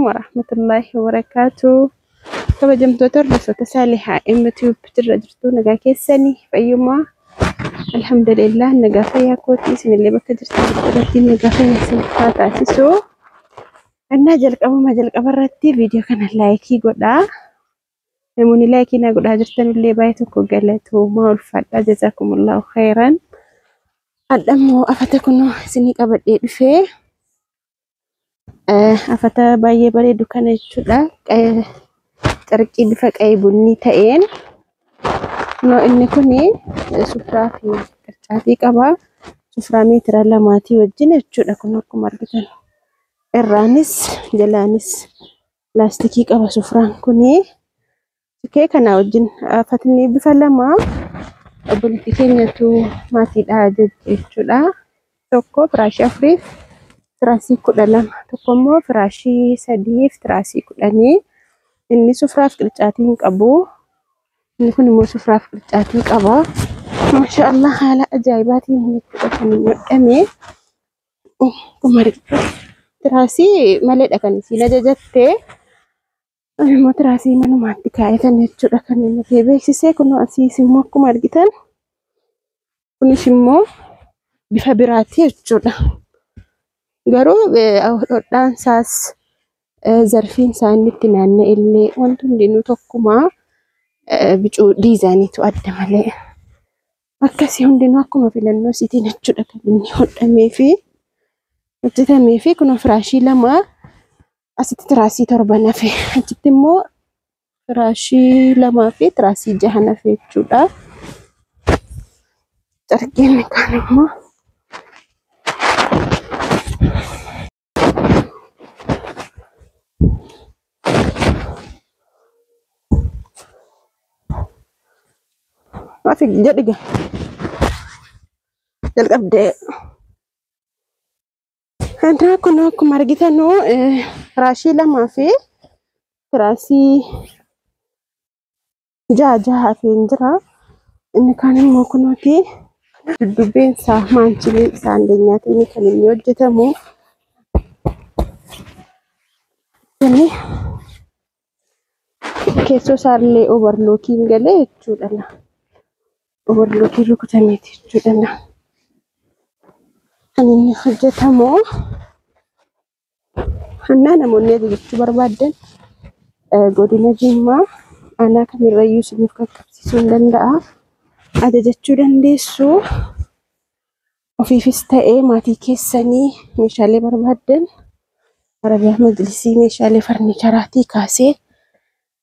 warahmatullahi wabarakatuh. Kabajamtoota hordoftoota Saalihaa YouTube irra jirtu nagaa keessanii fayyummaa alhamdulillah nagaa fayyaa kooti isinillee bakka jirtanitti nagaa fayyaa isin taasisu. Anna jalqaba irratti viidiyoo kana laayikii godhaa. Namoonni laayikii na godhaa jirtanillee baay'ee tokko galatooma ulfaadhaa jazakumullahu khairan. Adammoo afata kunoo isinii qabadhee dhufee afata baay'ee bareedu kana jechuudha. Carqii bifa qayii bunni ta'een no inni kuni sufraa fi qircaatii qaba. Sufraa meetira 2 wajjin jechuudha kun akkuma argitan. Irraanis jalaanis laastikii qaba sufraan kuni. Tikee kana wajjin afatni bifa 2 obboleettii keenyatu maatiidhaa jechuudha. Tokko firaashii 4 tiraasii 12 tokko immoo firaashii 3 tiraasii 10. Inni sufraaf qircaatiin qabu. Inni kun immoo sufraaf qircaatii qaba. Maashaallah haala ajaa'ibaatiin jechuudha kan godhame. Tiraasii maleedha kan isin ajajatte. Immoo tiraasii manumaatti kaa'atan jechuudha kan inni beeksisee kun asiis immoo akkuma argitan. Kunis immoo bifa biraatti jechuudha. Garuu hodhaan isaas zarfiin isaaniitti naanna'e illee wanti hundinuu tokkuma bicuu diizaaniitu adda malee. Akkasii hundinuu akkuma filannoo isiitiin jechuudha kan inni hodhamee fi hojjetamee fi kun firaashii 2 asitti tiraasii 7 nafe achitti immoo firaashii 2 fi tiraasii 6 nafe jechuudha. Carqiin kan immoo Maafik jadi jalqabdee anda kun akkuma argitanu firaashii 2 fi tiraasii 6 hafeen jira. Inni kan immoo kunuuti dubbeen isaa maanchileen isaa andeenyaatiin kan inni hojjetamu. Inni keessoo isaallee overlookiin galee jechuudha. Overlookii rukutameeti jechuudha. Kan inni hojjetamu hannaa namoonni ajajachuu barbaadan godina Jimmaa aanaa kamirrayyuu isiniif qaqqabsiisuu hin danda'a. Ajajachuu dandeessu. Ofiifis ta'ee maatii keessanii meeshaalee barbaadan Arabiyaa Majlisii meeshaalee farniicheraatii kaasee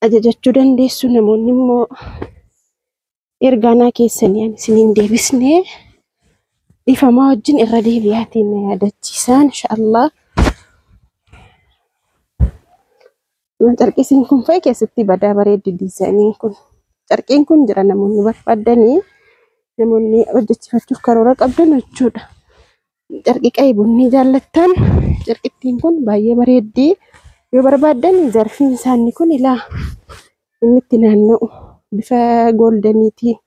ajajachuu dandeessu. Namoonni immoo ergaanaa keessanii isiniin deebisnee dhiifamaa wajjin irra deebi'aatiin yaadachiisaa inshaallah. Carqiin kun fa'i keessatti badaa bareeddi diizaaniin kun. Carqiin kun jira namoonni barbaadanii namoonni hojjechiifachuuf karoora qabdan jechuudha. Carqii qayii bunni jaallattan carqittiin kun baay'ee bareeddi. Yoo barbaadan zarfiin isaanii kun ilaa inni itti naanna'u bifa goldaniitiin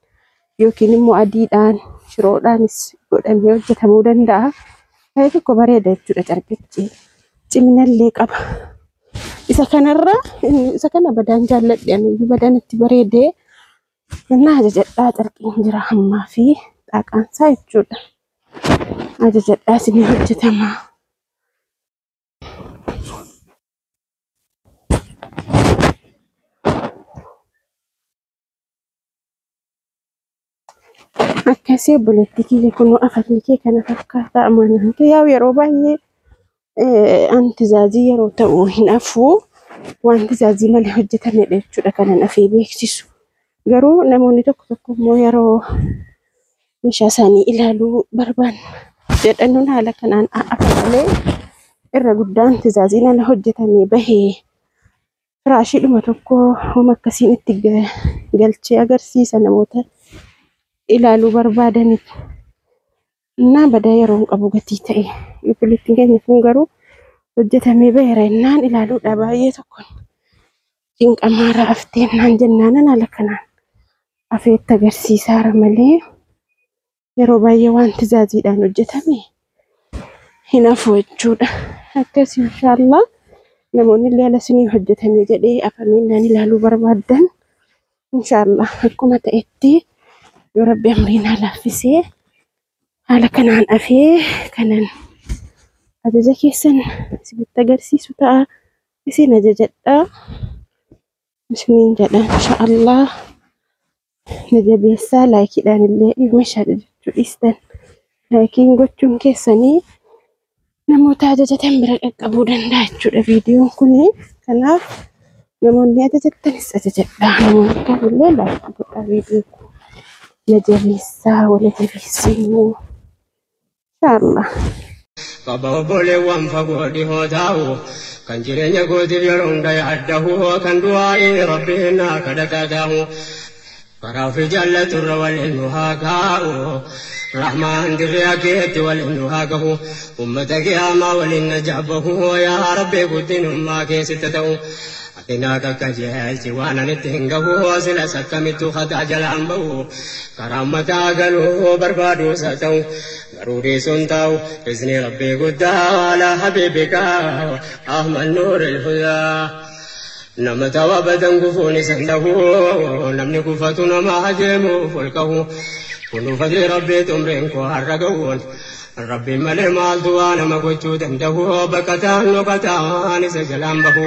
yookiin immoo adiidhaan shiroodhaanis godhamee hojjetamuu danda'a. Baay'ee tokko bareeda jechuudha carqichi. Ciminallee qaba. Isa kana badaan jaalladhe ani badaan itti bareedee Nana ajajadhaa carqiin jira hammaa fi xaaqaansaa jechuudha. Ajajadhaa isin hojjetama. Akkasii obboleettii kiyya kunoo afatni kee kana fakkaata amanaan kee yeroo baay'ee antizaazii yeroo ta'u hin afuu wanti zaazii malee hojjetamedha jechuudha kanan afee beeksisu. Garuu namoonni tokko immoo yeroo meeshaa isaanii ilaaluu barbaadan jedhanuun haala kanaan afamalee irra guddaan antizaaziin ala hojjetamee bahee firaashiidhuma tokko homa akkasiin itti galchee agarsiisa namoota ilaaluu barbaadaniif. Innaan badaa yeroo qabu gatii ta'e obboleettiin keenya kun garuu hojjetamee baheera innaan ilaaluudha baay'ee tokko cinqamaa raaftee naan jennaan haala kanaan afeetti agarsiisaara malee yeroo baay'ee wanti zaaziidhaan hojjetame hin hafu jechuudha. akkasi inshaallah namoonni illee ala sinii hojjetamee jedhee afamiin naan ilaaluu barbaadan inshaallah akkuma ta'etti yoo rabbi amriin laaffisee haala kanaan afee kanan ajaja keessan sibitti agarsiisu ta'a isin ajajadha isiniin jedha inshaallah najabeessaa laayikiidhaan illee ilma shaadha jechuu dhiistan laayikiin gochuun keessanii namoota ajajatan bira qaqqabuu danda'a jechuudha viidiyoon kuni kanaaf namoonni ajajattanis ajajadha namoonni kaanillee laayikii godhaa viidiyoo kun najabeessaa wala jabeessinuu inshaallah Baba bole wan fagodi hodao kan jirenya godi bironda yaddahu kan du'ai rabbina kadakadahu farafi jallatu rawal nuhaqao rahman diriyaketi wal nuhaqahu ummata qiyama wal najabahu ya rabbi gudin umma kesitatu atina kakajel jiwana nitingahu sila sakamitu khata jalambu karamata galu barbadu satau ضروري سنتاو إذن ربي قدا على حبيبك أحمد نور الهدى نمت وابدا قفوني سنده نمني قفتنا ما هجمو فلكه كنو فضل ربي تمرينكو هرقون ربي ملي مال دوانا ما قجو دنده بكتان وكتان سجلان بهو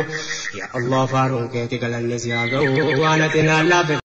يا الله فارون كيتك للنسياقو وانا تنال